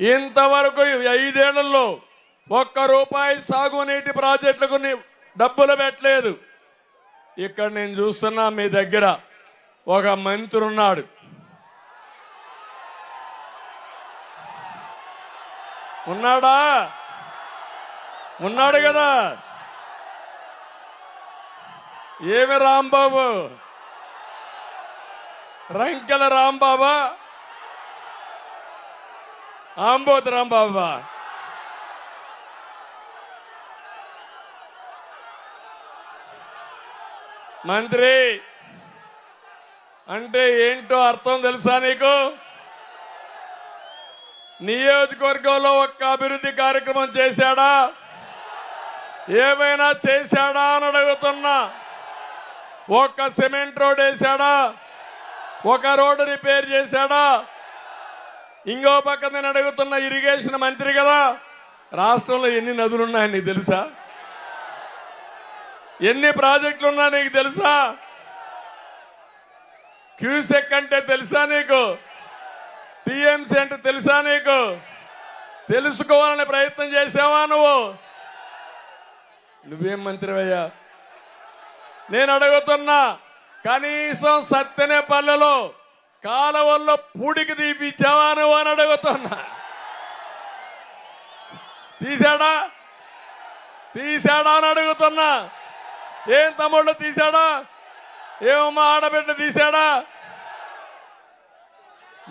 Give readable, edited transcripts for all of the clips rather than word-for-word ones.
ఇంతవరకు 5 ఏళ్లలో ₹1 సాగునీటి ప్రాజెక్టులకు డబ్బులు పెట్టలేదు. ఇక్కడ నేను చూస్తున్నా మీ దగ్గర ఒక మంత్రి ఉన్నాడు. ఉన్నాడా? ఉన్నాడు కదా. ఏమి రాంబాబు? రంకెల రాంబాబా, ఆంబోతు రాంబాబా? మంత్రి అంటే ఏంటో అర్థం తెలుసా నీకు? నియోజకవర్గంలో ఒక్క అభివృద్ధి కార్యక్రమం చేశాడా? ఏమైనా చేశాడా అని అడుగుతున్నా. ఒక్క సిమెంట్ రోడ్ వేశాడా? ఒక రోడ్డు రిపేర్ చేశాడా? ఇంకో పక్క నేను అడుగుతున్న ఇరిగేషన్ మంత్రి కదా, రాష్ట్రంలో ఎన్ని నదులున్నాయని నీకు తెలుసా? ఎన్ని ప్రాజెక్టులు ఉన్నా నీకు తెలుసా? క్యూసెక్ అంటే తెలుసా నీకు? టీఎంసీ అంటే తెలుసా నీకు? తెలుసుకోవాలని ప్రయత్నం చేసావా నువ్వు? నువ్వేం మంత్రివయ్యా? నేను అడుగుతున్నా, కనీసం సత్తెనేపల్లెలో కాలువల్లో పూడికి తీపిచ్చావా నువ్వు అని అడుగుతున్నా. తీశాడా? తీశాడా అని అడుగుతున్నా. ఏం తమ్ముళ్ళు తీశాడా? ఏమమ్మా ఆడబిడ్డ తీశాడా?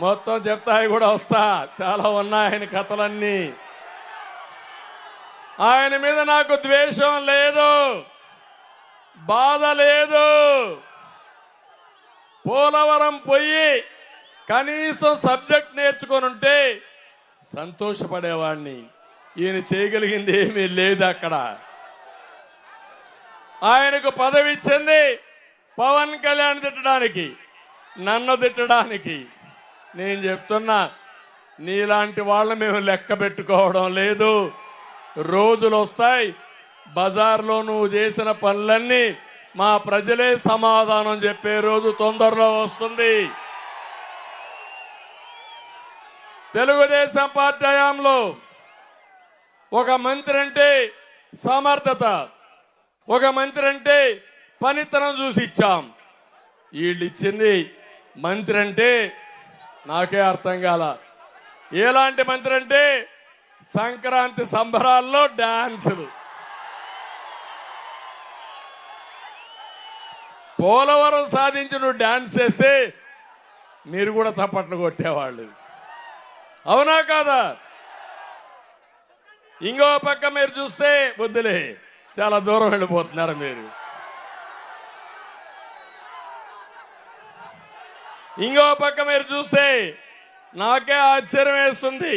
మొత్తం చెప్తాయి కూడా వస్తా. చాలా ఉన్నాయి ఆయన కథలన్నీ. ఆయన మీద నాకు ద్వేషం లేదు, బాధ లేదు. పోలవరం పోయి కనీసం సబ్జెక్ట్ నేర్చుకొని ఉంటే సంతోషపడేవాడిని. ఈయన చేయగలిగింది ఏమీ లేదు అక్కడ. ఆయనకు పదవి ఇచ్చింది పవన్ కళ్యాణ్ తిట్టడానికి, నన్ను తిట్టడానికి. నేను చెప్తున్నా, నీలాంటి వాళ్ళ మేము లెక్క పెట్టుకోవడం లేదు. రోజులు వస్తాయి, బజార్లో నువ్వు చేసిన పనులన్నీ మా ప్రజలే సమాధానం చెప్పే రోజు తొందరలో వస్తుంది. తెలుగుదేశం పార్టీ హయాంలో ఒక మంత్రి అంటే సమర్థత, ఒక మంత్రి అంటే పనితనం చూసి ఇచ్చాం. వీళ్ళు ఇచ్చింది మంత్రి అంటే నాకే అర్థం కాల. ఎలాంటి మంత్రి అంటే సంక్రాంతి సంబరాల్లో డాన్సులు. పోలవరం సాధించి నువ్వు డాన్స్ చేస్తే మీరు కూడా చప్పట్లు కొట్టేవాళ్ళు. అవునా కాదా? ఇంకో పక్క మీరు చూస్తే వద్దులే, చాలా దూరం వెళ్ళిపోతున్నారు మీరు. ఇంకో పక్క మీరు చూస్తే నాకే ఆశ్చర్యం వేస్తుంది.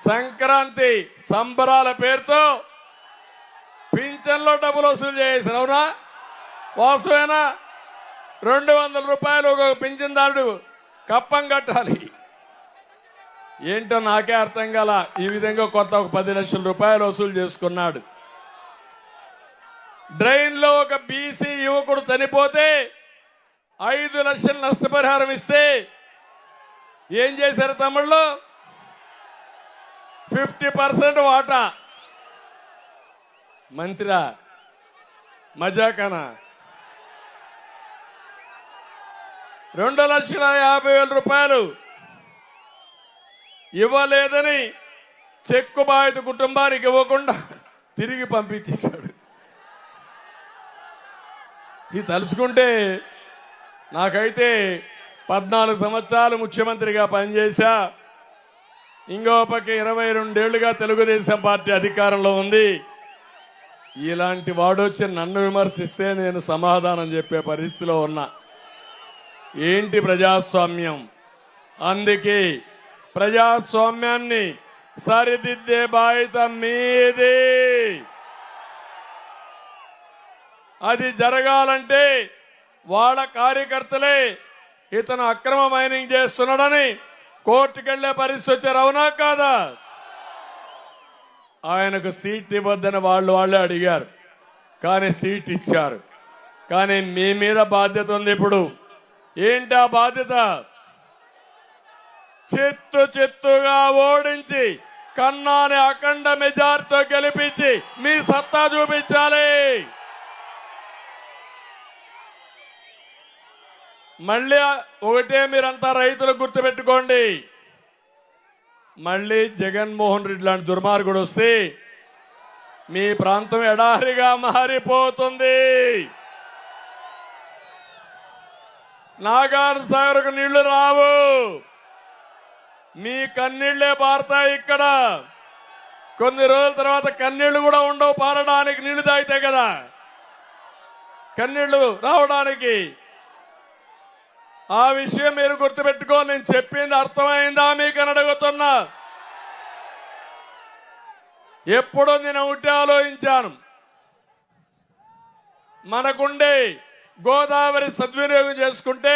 సంక్రాంతి సంబరాల పేరుతో పింఛన్లో డబ్బులు వసూలు చేశారు. అవునా? వాస్తవేనా? ₹200 ఒక పింఛన్దారుడు కప్పం కట్టాలి. ఏంటో నాకే అర్థం కాల. ఈ విధంగా కొత్త ఒక ₹10 లక్షల వసూలు చేసుకున్నాడు. డ్రైన్లో ఒక బీసీ యువకుడు చనిపోతే 5 లక్షల నష్టపరిహారం ఇస్తే ఏం చేశారు తమ్ముళ్ళు? 50% వాటా. మంత్రా మజాకనా? ₹2,50,000 ఇవ్వలేదని చెక్కు బాధిత కుటుంబానికి ఇవ్వకుండా తిరిగి పంపించేశాడు. ఇది తలుచుకుంటే నాకైతే 14 సంవత్సరాలు ముఖ్యమంత్రిగా పనిచేశా. ఇంకో పక్క 22 ఏళ్లుగా తెలుగుదేశం పార్టీ అధికారంలో ఉంది. ఇలాంటి వాడొచ్చి నన్ను విమర్శిస్తే నేను సమాధానం చెప్పే పరిస్థితిలో ఉన్నా. ఏంటి ప్రజాస్వామ్యం? అందుకే ప్రజాస్వామ్యాన్ని సరిదిద్దే బాధ్యత మీది. అది జరగాలంటే వాళ్ళ కార్యకర్తలే ఇతను అక్రమ మైనింగ్ చేస్తున్నాడని కోర్టుకెళ్లే పరిస్థితి వచ్చారు. అవునా కాదా? ఆయనకు సీట్ ఇవ్వద్దని వాళ్ళే అడిగారు, కానీ సీట్ ఇచ్చారు. కానీ మీ మీద బాధ్యత ఉంది. ఇప్పుడు ఏంటి ఆ బాధ్యత? చిత్తుగా ఓడించి కన్నాని అఖండ మెజార్టీతో గెలిపించి మీ సత్తా చూపించాలి. మళ్ళీ ఒకటే మీరంతా రైతులు గుర్తుపెట్టుకోండి, మళ్ళీ జగన్మోహన్ రెడ్డి లాంటి దుర్మార్గుడు వస్తే మీ ప్రాంతం ఎడారిగా మారిపోతుంది. నాగార్ సాగర్కు నీళ్లు రావు, మీ కన్నీళ్లే పారుతాయి. ఇక్కడ కొన్ని రోజుల తర్వాత కన్నీళ్లు కూడా ఉండవు, పారడానికి నీళ్లు తాగితే కదా కన్నీళ్లు రావడానికి. ఆ విషయం మీరు గుర్తుపెట్టుకో. నేను చెప్పింది అర్థమైందా మీకు అని అడుగుతున్నా. ఎప్పుడో నేను ఒకటి ఆలోచించాను, మనకుండే గోదావరి సద్వినియోగం చేసుకుంటే